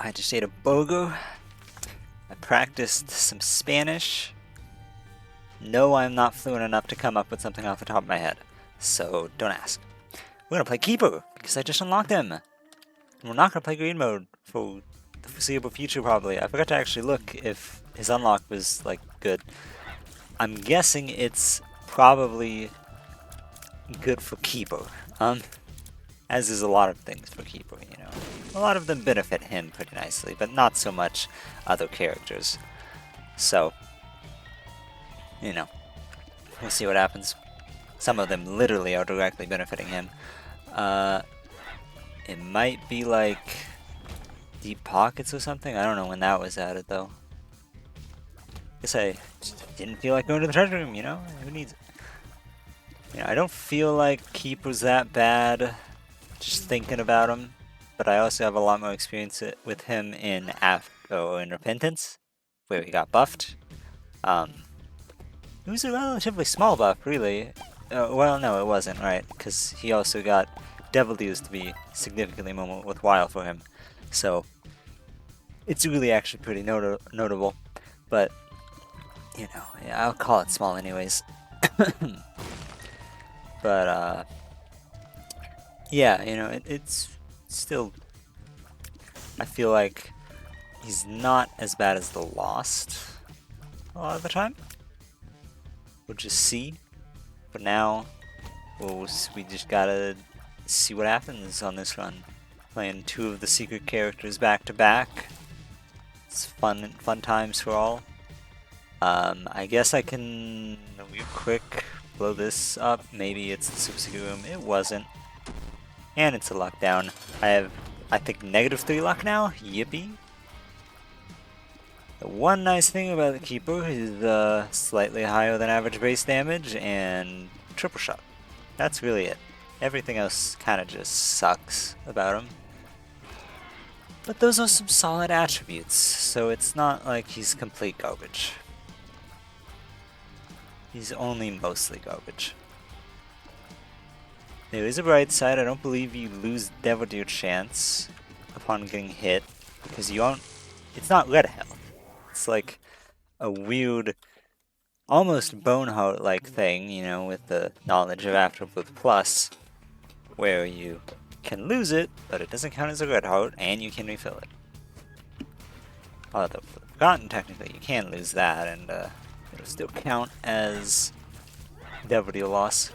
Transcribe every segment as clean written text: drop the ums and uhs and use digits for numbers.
I just ate a burger. I practiced some Spanish. No, I'm not fluent enough to come up with something off the top of my head, so don't ask. We're gonna play Keeper, because I just unlocked him. And we're not gonna play Green Mode for the foreseeable future, probably. I forgot to actually look if his unlock was, like, good. I'm guessing it's probably good for Keeper. As is a lot of things for Keeper, you know. A lot of them benefit him pretty nicely, but not so much other characters. So, you know, we'll see what happens. Some of them literally are directly benefiting him. It might be like Deep Pockets or something. I don't know when that was added though. Guess I just didn't feel like going to the treasure room, you know? Who needs it? You know, I don't feel like Keeper's that bad, just thinking about him. But I also have a lot more experience with him in in Repentance, where he got buffed. It was a relatively small buff, really. Well, no, it wasn't, right? Because he also got Devil Dews to be significantly more worthwhile for him. So, it's really actually pretty notable. But, you know, yeah, I'll call it small anyways. But, yeah, you know, it's still... I feel like he's not as bad as the Lost a lot of the time. We'll just see. For now, we just gotta see what happens on this run. Playing two of the secret characters back to back. It's fun times for all. I guess I can real quick blow this up. Maybe it's the super secret room. It wasn't. And it's a lockdown. I have, I think, -3 luck now. Yippee. The one nice thing about the Keeper is slightly higher than average base damage and triple shot. That's really it. Everything else kind of just sucks about him. But those are some solid attributes, so it's not like he's complete garbage. He's only mostly garbage. There is a bright side. I don't believe you lose Devil Deer chance upon getting hit, because you aren't... It's not red health. It's like a weird, almost Boneheart-like thing, you know, with the knowledge of Afterbirth Plus, where you can lose it, but it doesn't count as a red heart, and you can refill it. Although, for the Forgotten, technically, you can lose that, and it'll still count as Devil Deal loss.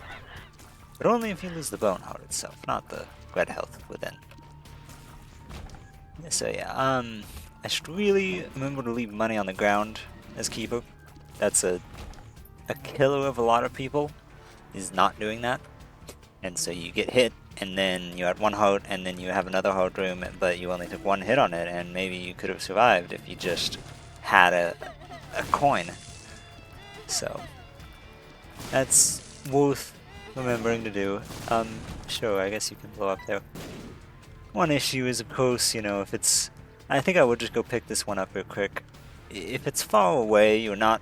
But only if you lose the Boneheart itself, not the red health within. So yeah, I should really remember to leave money on the ground as Keeper. That's a killer of a lot of people, is not doing that. And so you get hit, and then you had one heart, and then you have another heart room, but you only took one hit on it, and maybe you could have survived if you just had a coin. So, that's worth remembering to do. Sure, I guess you can blow up there. One issue is, of course, you know, if it's... I think I would just go pick this one up real quick. If it's far away, you're not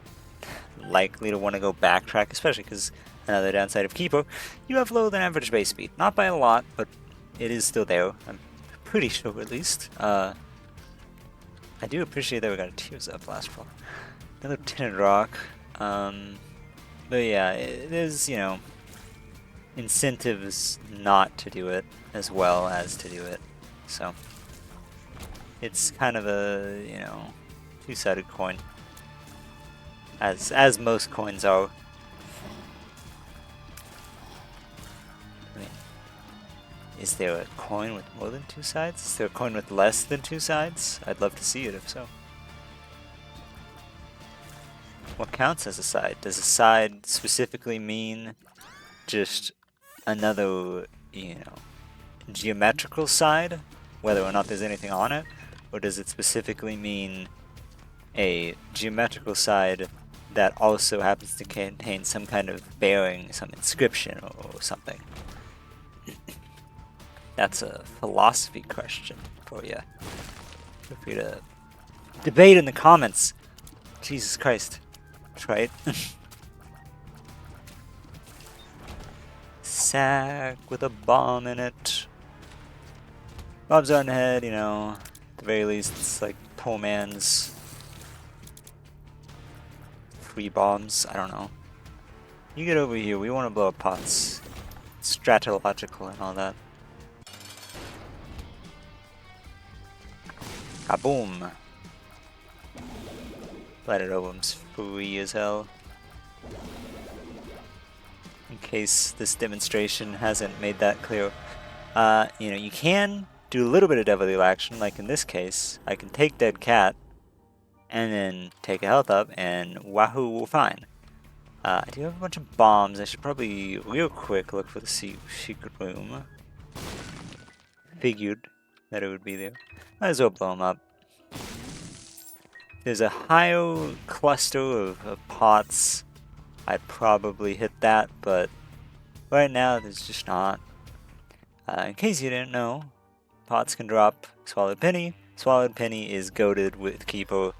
likely to want to go backtrack, especially because another downside of Keeper, you have lower than average base speed. Not by a lot, but it is still there. I'm pretty sure, at least. I do appreciate that we got a Tears Up last fall. Another Tinted Rock. But yeah, there's, you know, incentives not to do it as well as to do it. So, it's kind of a, you know, two-sided coin. As most coins are. I mean, is there a coin with more than two sides? Is there a coin with less than two sides? I'd love to see it if so. What counts as a side? Does a side specifically mean just another, you know, geometrical side, whether or not there's anything on it? Or does it specifically mean a geometrical side that also happens to contain some kind of bearing, some inscription or something? That's a philosophy question for you. Feel free to debate in the comments. Jesus Christ. That's right. Sack with a bomb in it. Bob's on head, you know. the very least, it's like poor man's free bombs. I don't know. You get over here. We want to blow up pots. Stratological and all that. Kaboom! Planetobum's free as hell. In case this demonstration hasn't made that clear. You know, you can do a little bit of devil deal action, like in this case. I can take dead cat, and then take a health up, and wahoo, we're fine. I do have a bunch of bombs. I should probably, real quick, look for the secret room. Figured that it would be there. Might as well blow them up. There's a higher cluster of pots. I'd probably hit that, but right now there's just not. In case you didn't know, pots can drop Swallowed Penny. Swallowed Penny is goated with Keeper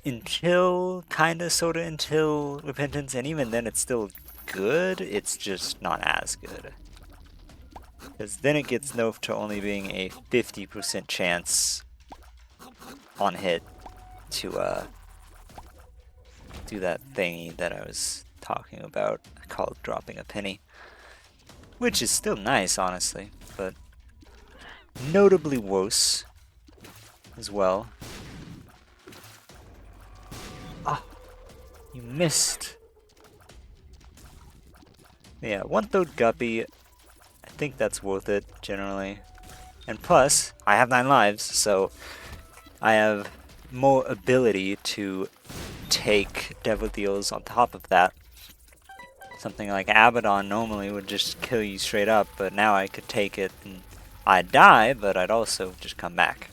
until, sorta until Repentance, and even then it's still good, it's just not as good. Because then it gets nerfed to only being a 50% chance on hit to do that thingy that I was talking about called dropping a penny. Which is still nice, honestly, but notably worse as well. Ah, you missed. Yeah, 1/3 guppy. I think that's worth it, generally. And plus, I have 9 lives, so I have more ability to take devil deals on top of that. Something like Abaddon normally would just kill you straight up, but now I could take it and I'd die, but I'd also just come back.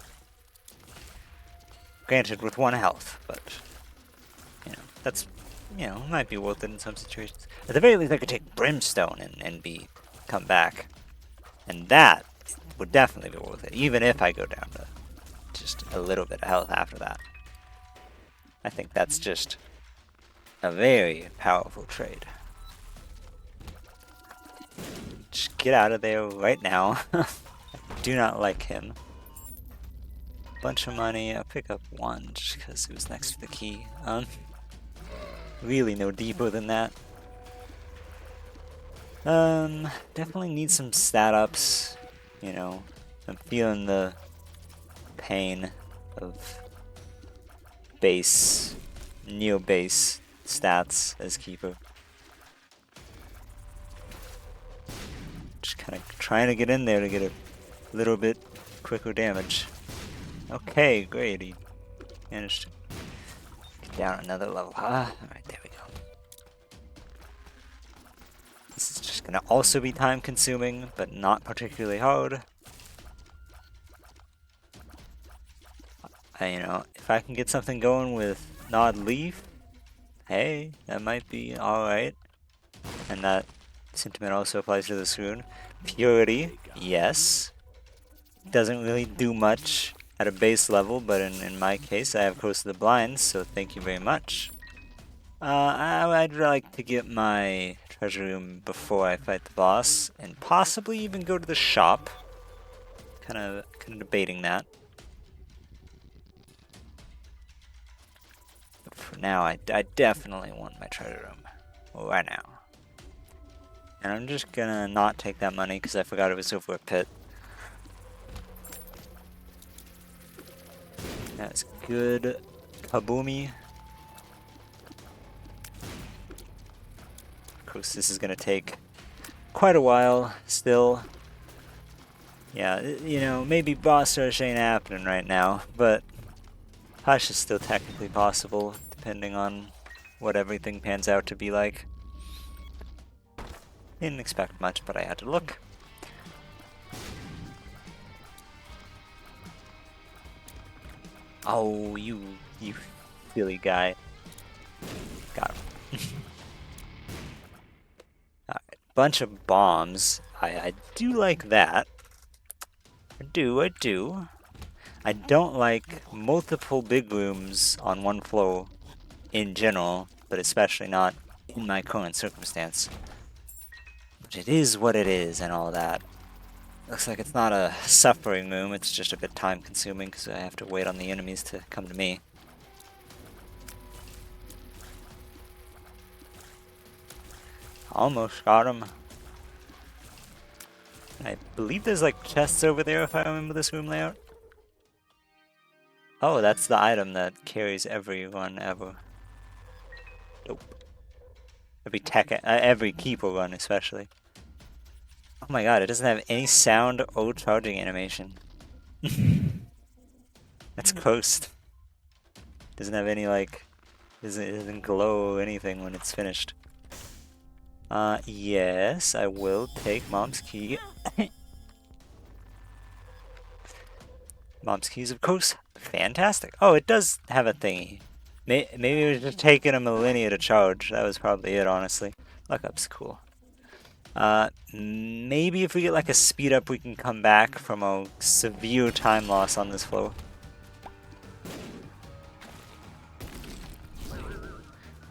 Granted, with 1 health, but, you know, that's, you know, might be worth it in some situations. At the very least, I could take Brimstone and come back. And that would definitely be worth it, even if I go down to just a little bit of health after that. I think that's just a very powerful trade. Just get out of there right now. I do not like him. Bunch of money. I'll pick up 1 just because it was next to the key. Really no deeper than that. Definitely need some stat ups. You know, I'm feeling the pain of base, neo-base stats as Keeper. Just kind of trying to get in there to get a little bit quicker damage. Okay, great. He managed to get down another level. Alright, there we go. This is just gonna also be time consuming, but not particularly hard. You know, if I can get something going with Nod Leaf, hey, that might be alright. And that sentiment also applies to this rune. Purity, yes. Doesn't really do much at a base level, but in my case, I have Curse of the Blind, so thank you very much. I'd like to get my treasure room before I fight the boss, and possibly even go to the shop. Kind of debating that. But for now, I definitely want my treasure room right now. And I'm just gonna not take that money because I forgot it was over a pit. That's good. Kaboomy. Of course, this is gonna take quite a while still. Yeah, you know, maybe boss rush ain't happening right now, but Hush is still technically possible, depending on what everything pans out to be like. Didn't expect much, but I had to look. Oh, you silly guy. Got him. Alright, bunch of bombs. I do like that. I do. I don't like multiple big rooms on one floor in general, but especially not in my current circumstance. But it is what it is and all that. Looks like it's not a suffering room, it's just a bit time consuming because I have to wait on the enemies to come to me. Almost got him. I believe there's like chests over there if I remember this room layout. Oh, that's the item that carries everyone ever. Nope. Every keeper run especially. Oh my god, it doesn't have any sound or charging animation. That's cursed. Doesn't have any like, it doesn't glow or anything when it's finished. Yes, I will take Mom's key. Mom's keys, of course. Fantastic. Oh, it does have a thingy. Maybe it was just taking a millennia to charge. That was probably it, honestly. Luck up's cool. Maybe if we get like a speed up, we can come back from a severe time loss on this floor.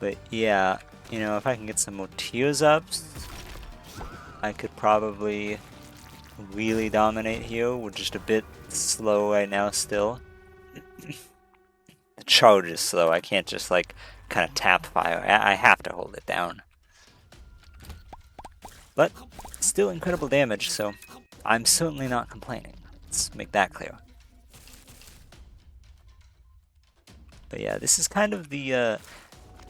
But yeah, you know, if I can get some more tears ups, I could probably really dominate here. We're just a bit slow right now still. The charge is slow. I can't just like kind of tap fire. I have to hold it down. But still incredible damage, so I'm certainly not complaining. Let's make that clear. But yeah, this is kind of the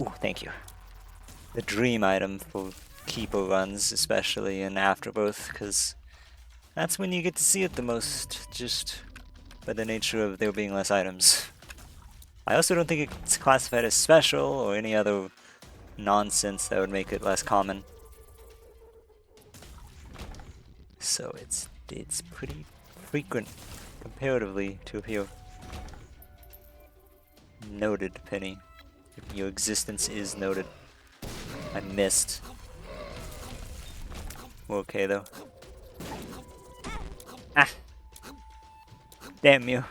ooh, thank you. The dream item for keeper runs, especially in Afterbirth, because that's when you get to see it the most, just by the nature of there being less items. I also don't think it's classified as special or any other nonsense that would make it less common. So it's pretty frequent comparatively to appear. Noted, Penny. Your existence is noted. I missed. We're okay though. Ah! Damn you.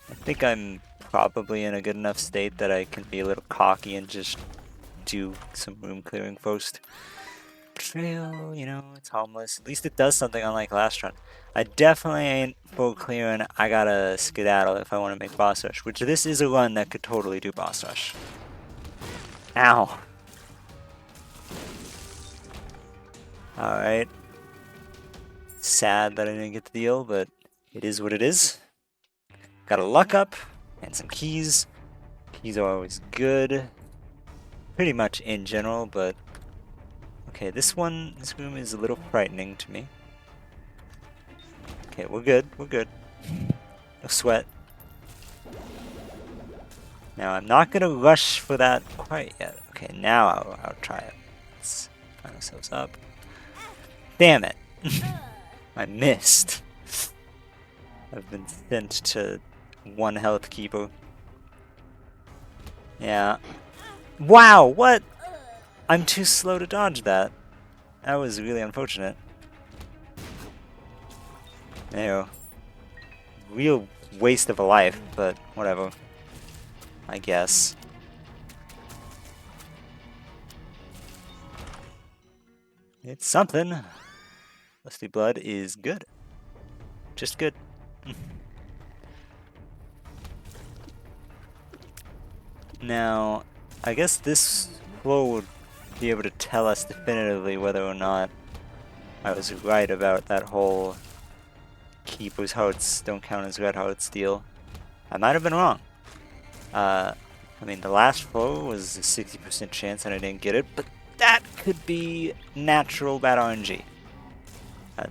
I think I'm probably in a good enough state that I can be a little cocky and just do some room clearing first. Betrayal, you know, it's harmless. At least it does something unlike last run. I definitely ain't full clearing. I gotta skedaddle if I want to make boss rush, which this is a run that could totally do boss rush. Ow. Alright. Sad that I didn't get the deal, but it is what it is. Got a luck up and some keys. Keys are always good. Pretty much in general, but okay, this room is a little frightening to me. Okay, we're good, we're good. No sweat. Now, I'm not gonna rush for that quite yet. Okay, now I'll try it. Let's find ourselves up. Damn it! I missed. I've been sent to one health keeper. Yeah. Wow, what? I'm too slow to dodge that. That was really unfortunate. There. Real waste of a life, but whatever. I guess. It's something. Lusty Blood is good. Just good. Now, I guess this floor would be able to tell us definitively whether or not I was right about that whole Keeper's Hearts don't count as red hearts deal. I might have been wrong. I mean, the last floor was a 60% chance and I didn't get it, but that could be natural bad RNG.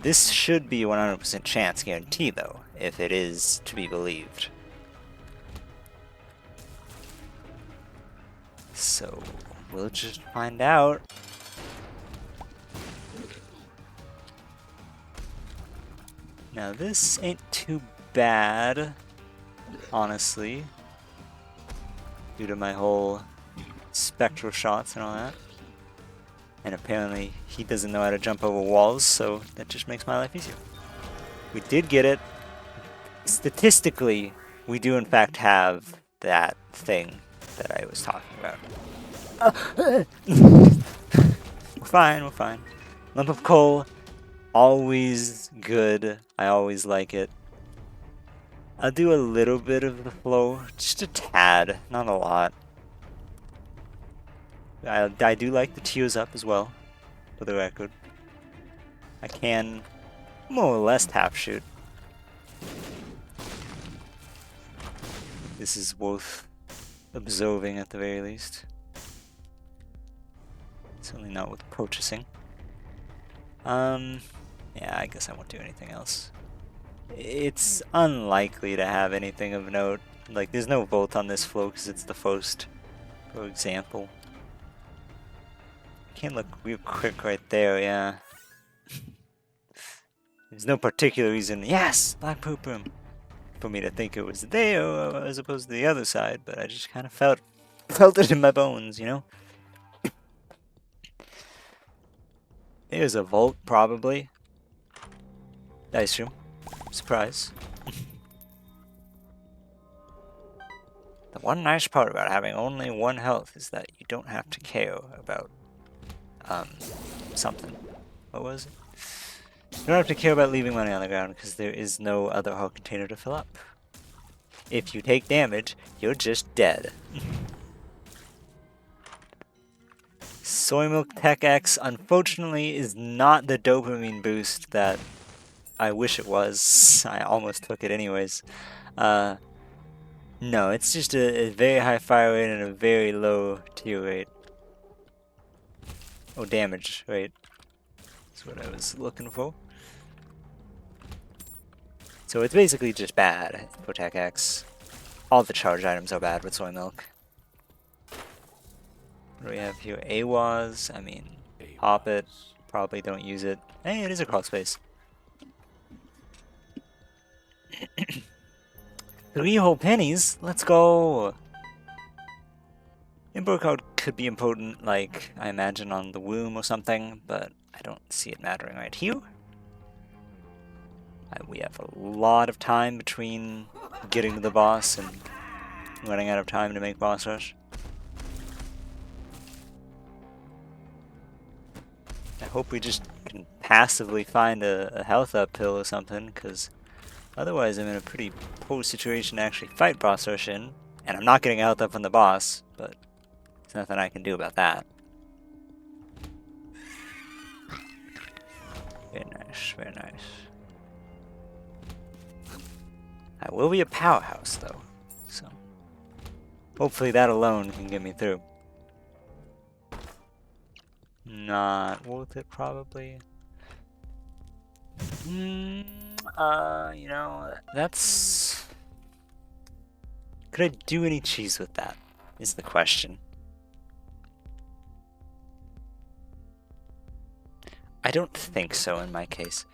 This should be 100% chance guarantee, though, if it is to be believed. So, we'll just find out. Now, this ain't too bad, honestly, due to my whole spectral shots and all that. And apparently he doesn't know how to jump over walls, so that just makes my life easier. We did get it. Statistically, we do in fact have that thing that I was talking about. We're fine, we're fine. Lump of coal, always good. I always like it. I'll do a little bit of the flow, just a tad, not a lot. I do like the tears up as well, for the record. I can more or less tap shoot. This is worth observing at the very least. Certainly not with purchasing. Yeah, I guess I won't do anything else. It's unlikely to have anything of note. Like, there's no volt on this flow because it's the first, for example. Can't look real quick right there, yeah. There's no particular reason, yes, black poop room, for me to think it was there as opposed to the other side, but I just kind of felt it in my bones, you know? There's a vault, probably. Dice room. Surprise. The one nice part about having only one health is that you don't have to care about something. What was it? You don't have to care about leaving money on the ground because there is no other heart container to fill up. If you take damage, you're just dead. Soy Milk Tech X, unfortunately, is not the dopamine boost that I wish it was. I almost took it anyways. No, it's just a very high fire rate and a very low tear rate. Oh, damage rate. That's what I was looking for. So it's basically just bad for Tech X. All the charge items are bad with Soy Milk. What do we have here? AWAS, I mean, pop it. Probably don't use it. Hey, it is a crawl space. 3 whole pennies? Let's go! Import code could be important, like, I imagine on the womb or something, but I don't see it mattering right here. We have a lot of time between getting to the boss and running out of time to make boss rush. I hope we just can passively find a health uphill or something, because otherwise I'm in a pretty poor situation to actually fight boss rush in. And I'm not getting a health up from the boss, but there's nothing I can do about that. Very nice, very nice. I will be a powerhouse though, so hopefully that alone can get me through. Not worth it, probably. You know, that's... Could I do any cheese with that, is the question. I don't think so in my case.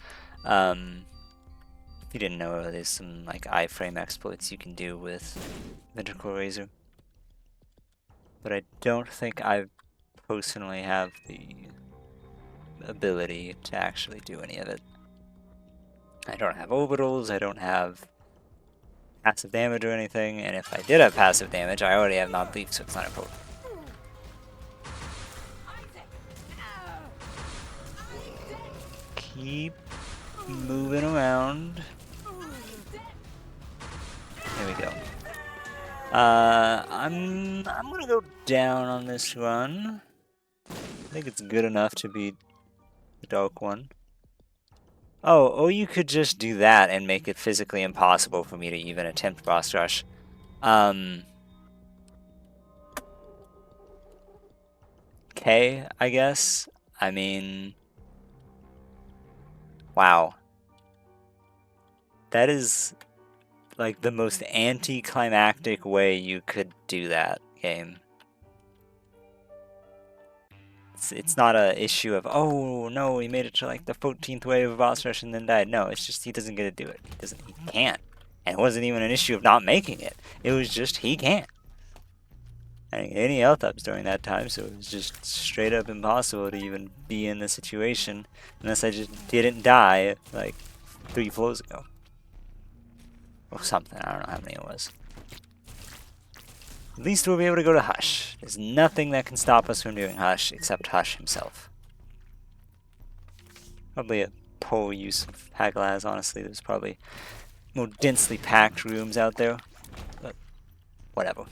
If you didn't know, there's some like iframe exploits you can do with Ventricle Razor. But I don't think I personally have the ability to actually do any of it. I don't have orbitals, I don't have passive damage or anything, and if I did have passive damage, I already have non-leaf, so it's not important. Keep moving around. There we go. I'm gonna go down on this run. I think it's good enough to beat the dark one. Oh, or you could just do that and make it physically impossible for me to even attempt boss rush. Okay, I guess. I mean... Wow. That is like the most anticlimactic way you could do that, game. It's not a issue of, oh no, he made it to like the 14th wave of boss rush and then died. No, it's just he doesn't get to do it. He can't. And it wasn't even an issue of not making it. It was just he can't. I didn't get any health ups during that time, so it was just straight up impossible to even be in the situation unless I just didn't die like 3 flows ago. Or something, I don't know how many it was. At least we'll be able to go to Hush. There's nothing that can stop us from doing Hush except Hush himself. Probably a poor use of Hagalaz, honestly. There's probably more densely packed rooms out there, but whatever.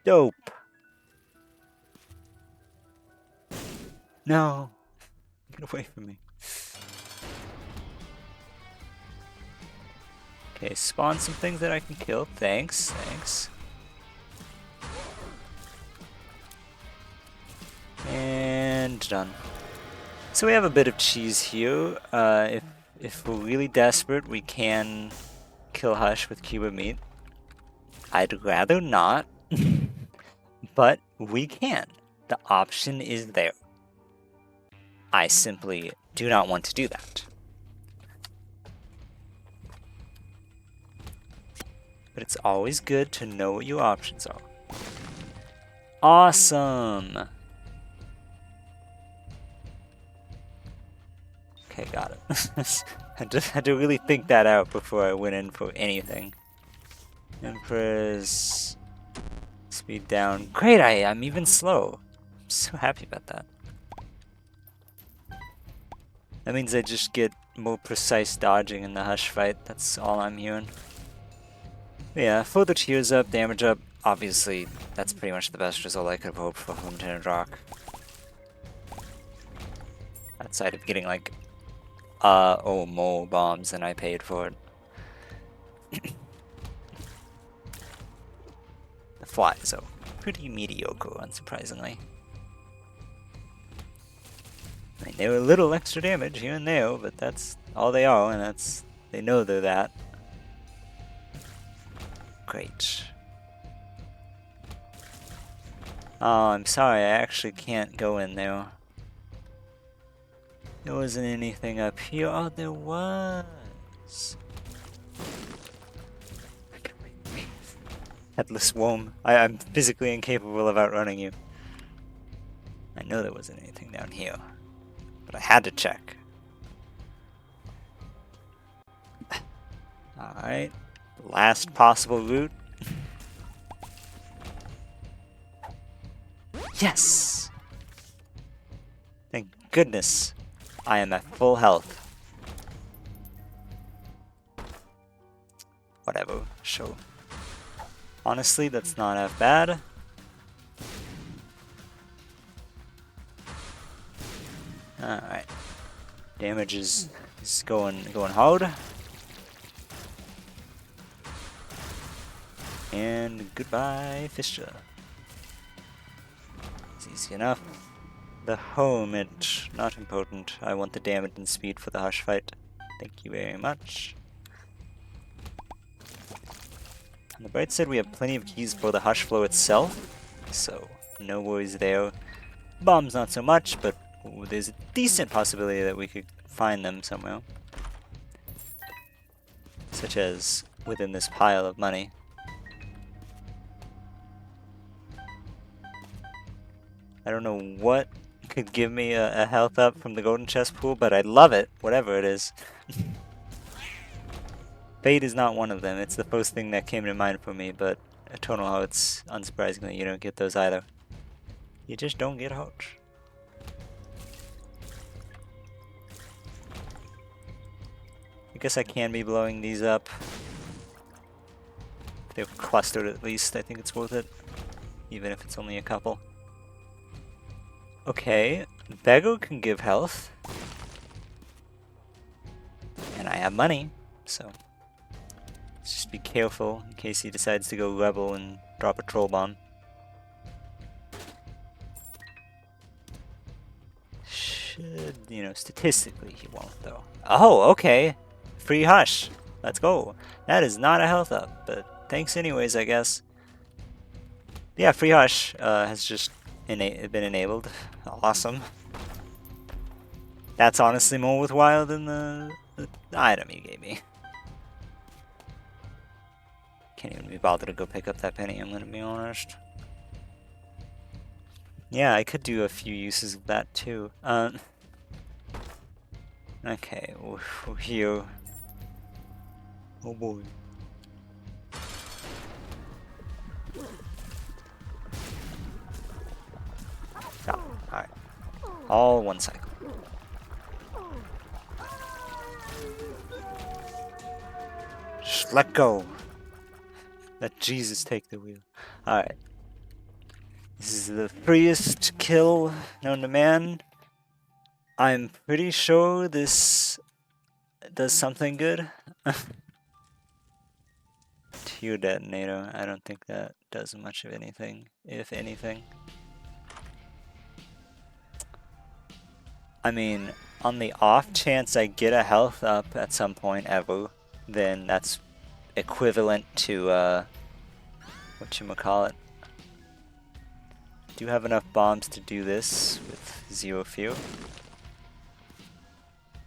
Dope. No. Get away from me. Okay, spawn some things that I can kill. Thanks, thanks. And done. So we have a bit of cheese here. If we're really desperate, we can kill Hush with Cuba meat. I'd rather not, but we can. The option is there. I simply do not want to do that. But it's always good to know what your options are. Awesome! Okay, got it. I just had to really think that out before I went in for anything. Empress... Speed down. Great, I'm even slow. I'm so happy about that. That means I just get more precise dodging in the Hush fight. That's all I'm hearing. But yeah, further tears up, damage up. Obviously, that's pretty much the best result I could have hoped for from Lieutenant Rock. Outside of getting like, more bombs than I paid for it. The flies are pretty mediocre, unsurprisingly. I mean, they were a little extra damage here and there, but that's all they are, and that's... they know they're that. Great. Oh, I'm sorry, I actually can't go in there. There wasn't anything up here. Oh, there was. Headless worm. I'm physically incapable of outrunning you. I know there wasn't anything down here, but I had to check. Alright. Last possible route. Yes! Thank goodness I am at full health. Whatever, sure. Honestly, that's not half bad. Alright. Damage is going hard. And goodbye, Fisher. It's easy enough. The homage, not important. I want the damage and speed for the Hush fight. Thank you very much. On the bright side, we have plenty of keys for the Hush flow itself, so no worries there. Bombs not so much, but there's a decent possibility that we could find them somewhere. Such as within this pile of money. I don't know what could give me a health up from the golden chest pool, but I'd love it, whatever it is. Fate is not one of them. It's the first thing that came to mind for me, but Eternal Hearts, unsurprisingly, you don't get those either. You just don't get hearts. I guess I can be blowing these up. If they're clustered at least, I think it's worth it. Even if it's only a couple. Okay, Beggar can give health. And I have money, so... let's just be careful in case he decides to go rebel and drop a troll bomb. Should, you know, statistically he won't though. Oh, okay. Free Hush. Let's go. That is not a health up, but thanks anyways, I guess. Yeah, Free Hush has just been enabled. Awesome. That's honestly more worthwhile than the item you gave me. Can't even be bothered to go pick up that penny, I'm gonna be honest. Yeah, I could do a few uses of that too. Okay, we're here. Oh boy. All one cycle. Just let go. Let Jesus take the wheel. Alright. This is the freest kill known to man. I'm pretty sure this does something good. Tear detonator. I don't think that does much of anything, if anything. I mean, on the off chance I get a health up at some point ever, then that's equivalent to, whatchamacallit. Do have enough bombs to do this with zero fear.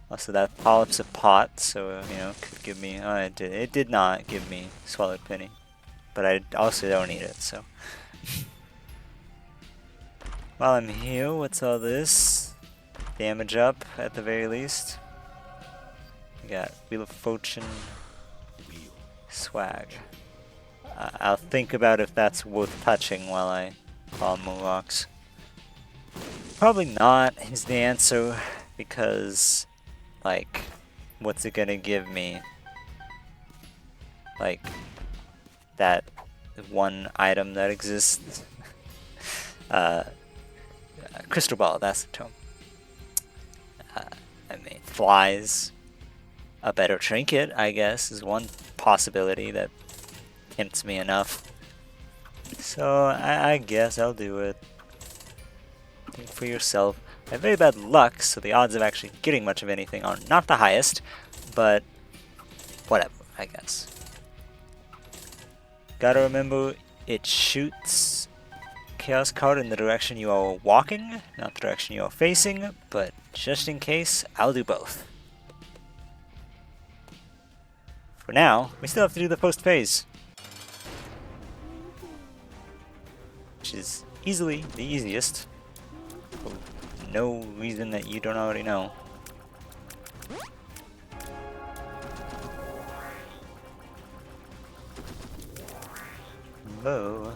Also, that polyp's a pot, so, you know, could give me... Oh, it did not give me Swallowed Penny. But I also don't need it, so... While I'm here, what's all this? Damage up, at the very least. We got Wheel of Fortune. Swag. I'll think about if that's worth touching while I bomb more rocks. Probably not is the answer, because... Like, what's it gonna give me? Like, that one item that exists. Crystal Ball, that's the term. I mean, flies. A better trinket, I guess, is one possibility that tempts me enough. So, I guess I'll do it. Think for yourself. I have very bad luck, so the odds of actually getting much of anything are not the highest, but whatever, I guess. Gotta remember, it shoots Chaos Card in the direction you are walking, not the direction you are facing, but just in case, I'll do both. For now, we still have to do the post phase, which is easily the easiest. No reason that you don't already know. Whoa.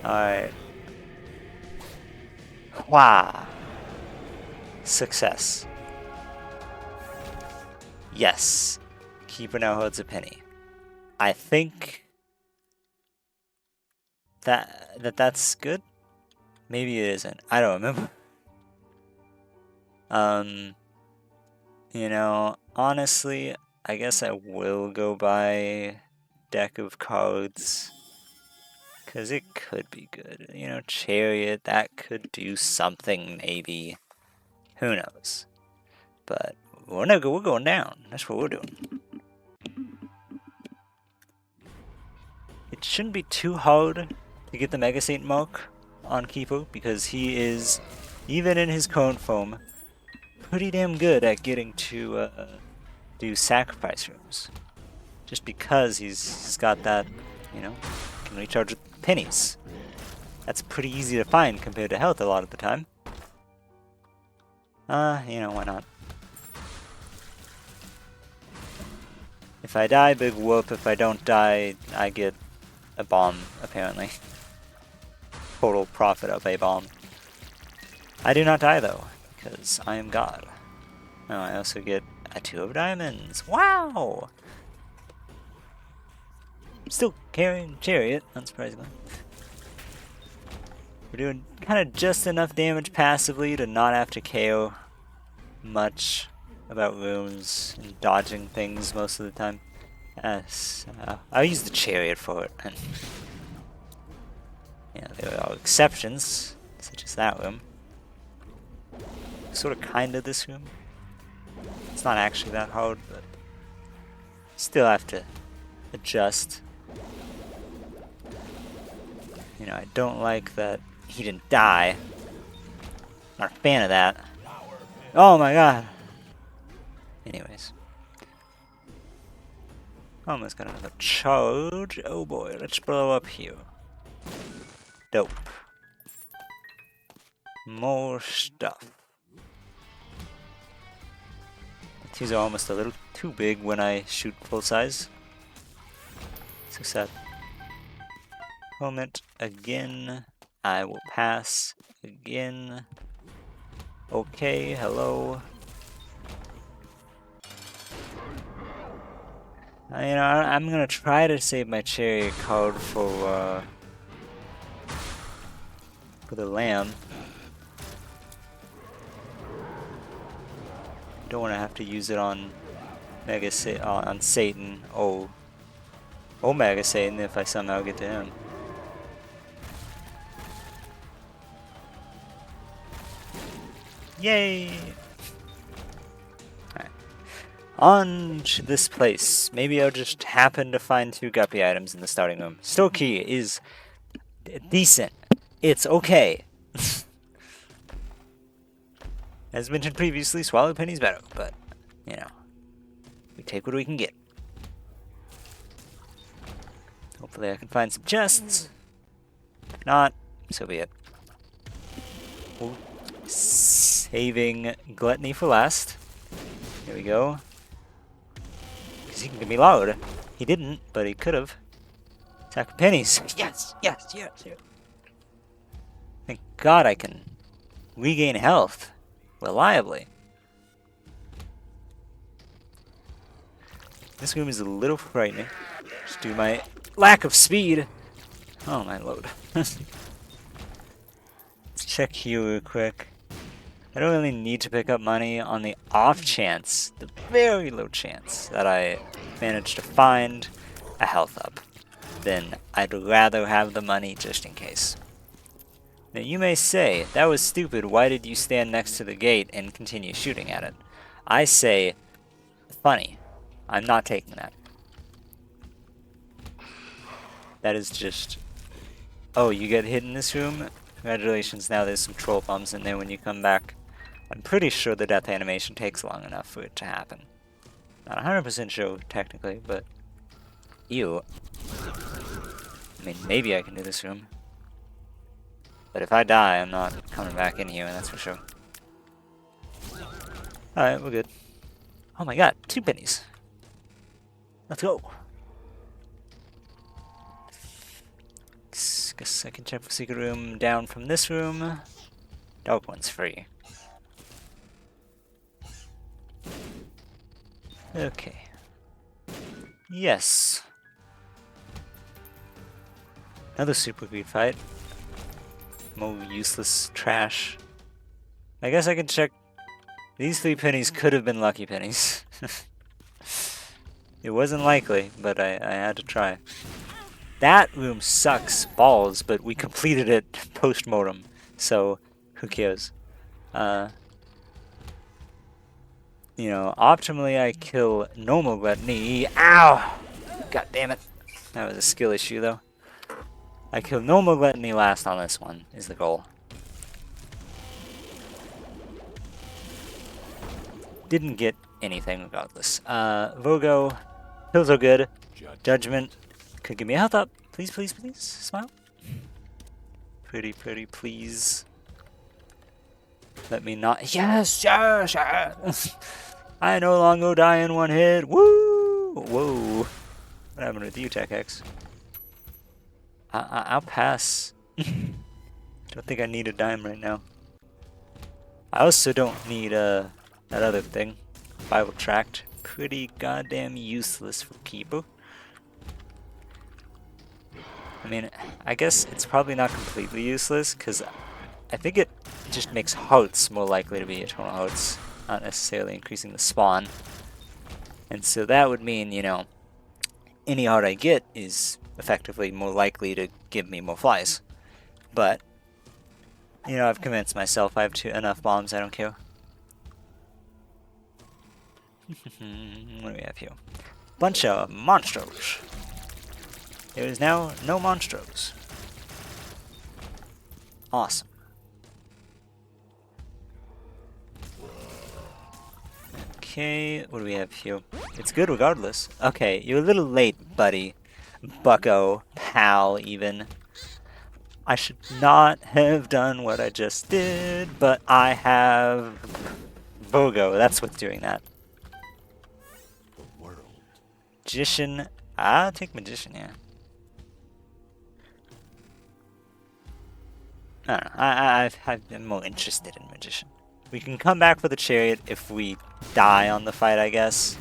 Alright. Wow. Success. Yes. Keeper now holds a penny. I think that's good? Maybe it isn't. I don't remember. You know, honestly, I guess I will go buy deck of cards. Cause it could be good. You know, Chariot, that could do something maybe. Who knows? But we're going down. That's what we're doing. It shouldn't be too hard to get the Mega Saint mark on Keeper, because he is, even in his current form, pretty damn good at getting to do sacrifice rooms. Just because he's got that, you know, can recharge with pennies. That's pretty easy to find compared to health a lot of the time. You know, why not? If I die, big whoop. If I don't die, I get a bomb, apparently. Total profit of a bomb. I do not die though, because I am God. Oh, I also get a 2 of diamonds. Wow! I'm still carrying Chariot, unsurprisingly. We're doing kind of just enough damage passively to not have to KO much about rooms and dodging things most of the time. Yes, I'll use the Chariot for it. And yeah, there are exceptions, such as that room. Sort of kinda this room. It's not actually that hard, but still have to adjust. You know, I don't like that he didn't die. Not a fan of that. Oh my god! Anyways. Almost got another charge. Oh boy, let's blow up here. Dope. More stuff. These are almost a little too big when I shoot full size. Success. Helmet again. I will pass again. Okay, hello. I'm gonna try to save my chariot card for the lamb. Don't want to have to use it on on Satan. Oh, Omega Satan if I somehow get to him. Yay! Alright. On to this place. Maybe I'll just happen to find 2 guppy items in the starting room. Store key is decent. It's okay. As mentioned previously, Swallow Penny's better, but, you know, we take what we can get. Hopefully I can find some chests. If not, so be it. Ooh. Saving Gluttony for last. There we go. Because he can get me loud. He didn't, but he could have. Attack with pennies. Yes, yes, yes, yes. Thank God I can regain health reliably. This room is a little frightening. Just due to my lack of speed. Oh my lord. Let's check here real quick. I don't really need to pick up money on the off chance, the very low chance, that I manage to find a health up. Then I'd rather have the money just in case. Now you may say, that was stupid, why did you stand next to the gate and continue shooting at it? I say, funny. I'm not taking that. That is just... Oh, you get hit in this room? Congratulations, now there's some troll bombs in there when you come back. I'm pretty sure the death animation takes long enough for it to happen. Not 100% sure, technically, but... Ew. I mean, maybe I can do this room. But if I die, I'm not coming back in here, that's for sure. Alright, we're good. Oh my god, 2 pennies. Let's go. Guess I can check for secret room down from this room. Dark one's free. Okay. Yes. Another super greed fight. More useless trash. I guess I can check. These 3 pennies could have been lucky pennies. It wasn't likely, but I had to try. That room sucks balls, but we completed it post-mortem, so who cares? You know, optimally I kill normal gluttony. Ow! God damn it. That was a skill issue, though. I kill normal gluttony last on this one, is the goal. Didn't get anything regardless. Virgo, pills are good. Judgment could give me a health up. Please, please, please. Smile. Pretty, pretty, please. Let me not. Yes, yes, yes. I no longer die in one hit. Woo! Whoa. What happened with you, Tech X? I'll pass. Don't think I need a dime right now. I also don't need that other thing. Bible tract. Pretty goddamn useless for keeper. I mean, I guess it's probably not completely useless, because I think it just makes hearts more likely to be eternal hearts, not necessarily increasing the spawn. And so that would mean, you know, any heart I get is effectively more likely to give me more flies. But, you know, I've convinced myself I have enough bombs, I don't care. What do we have here? Bunch of monsters. There is now no monstros. Awesome. Okay, what do we have here? It's good regardless. Okay, you're a little late, buddy. Bucko. Pal, even. I should not have done what I just did, but I have... Bogo, that's what's doing that. Magician. I'll take Magician, yeah. I don't know. I'm more interested in Magician. We can come back for the Chariot if we die on the fight, I guess.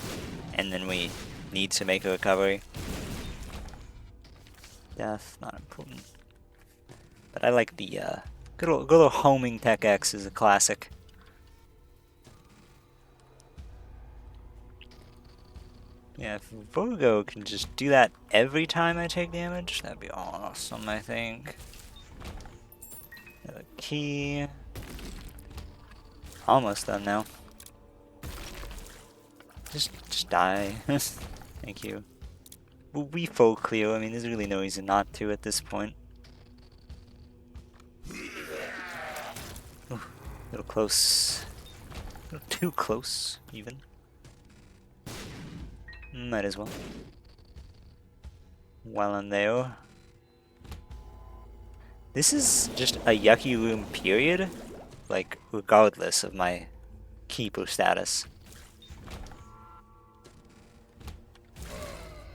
And then we need to make a recovery. Death, not important. But I like the good old homing Tech X is a classic. Yeah, if Virgo can just do that every time I take damage, that'd be awesome, I think. Another key. Almost done now. Just die. Thank you. We full clear. I mean, there's really no reason not to at this point. Ooh, a little close. A little too close, even. Might as well. While I'm there. This is just a yucky room, period. Like, regardless of my keeper status.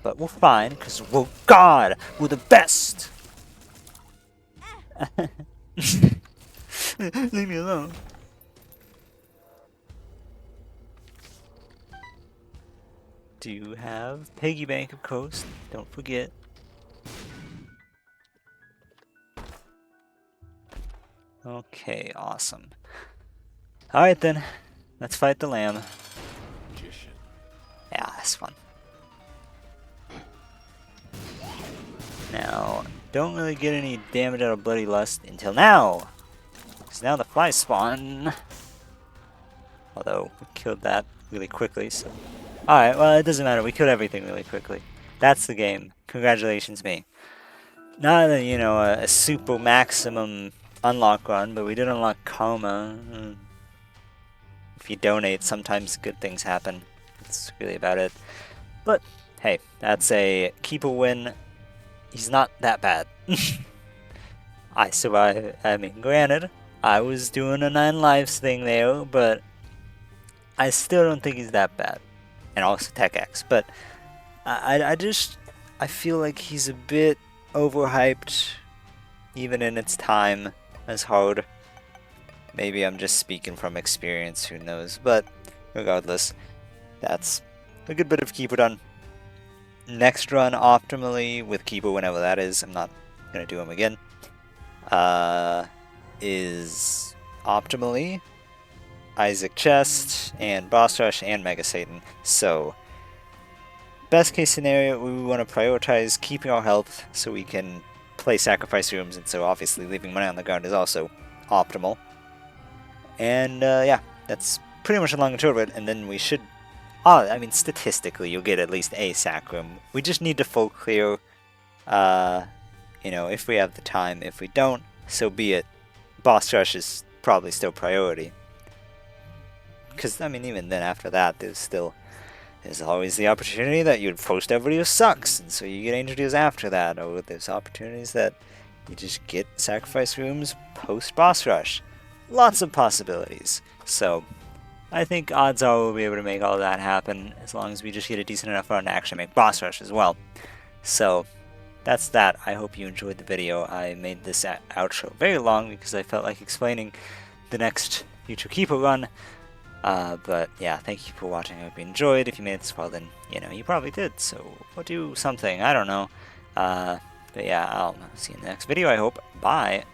But we're fine, because we're God! We're the best! Leave me alone. Do you have Piggy Bank, of course? Don't forget. Okay, awesome. Alright then, let's fight the lamb. Yeah, that's fun. Now, don't really get any damage out of Bloody Lust until now! Because now the flies spawn. Although, we killed that really quickly, so... Alright, well, it doesn't matter. We killed everything really quickly. That's the game. Congratulations, me. Not a, you know, a super maximum unlock run, but we did unlock Karma. If you donate, sometimes good things happen. That's really about it. But, hey, that's a keeper win. He's not that bad. I survived. I mean, granted, I was doing a 9 lives thing there, but I still don't think he's that bad. And also Tech X, but I feel like he's a bit overhyped, even in its time as hard. Maybe I'm just speaking from experience, who knows, but regardless, that's a good bit of keeper done. Next run optimally with keeper, whenever that is, I'm not gonna do him again, is optimally Isaac Chest, and Boss Rush, and Mega Satan. So, best case scenario, we want to prioritize keeping our health so we can play sacrifice rooms, and so obviously leaving money on the ground is also optimal. And yeah, that's pretty much a long and short of it, and then we should... I mean, statistically, you'll get at least a sac room. We just need to full clear, you know, if we have the time. If we don't, so be it. Boss Rush is probably still priority. Because, I mean, even then after that, there's always the opportunity that your first ever deal sucks, and so you get angel deals after that, or there's opportunities that you just get sacrifice rooms post-boss rush. Lots of possibilities. So, I think odds are we'll be able to make all that happen, as long as we just get a decent enough run to actually make boss rush as well. So, that's that. I hope you enjoyed the video. I made this outro very long because I felt like explaining the next future keeper run. But yeah, thank you for watching. I hope you enjoyed. If you made it this far, then, you know, you probably did. So, we'll do something. I don't know. But yeah, I'll see you in the next video, I hope. Bye.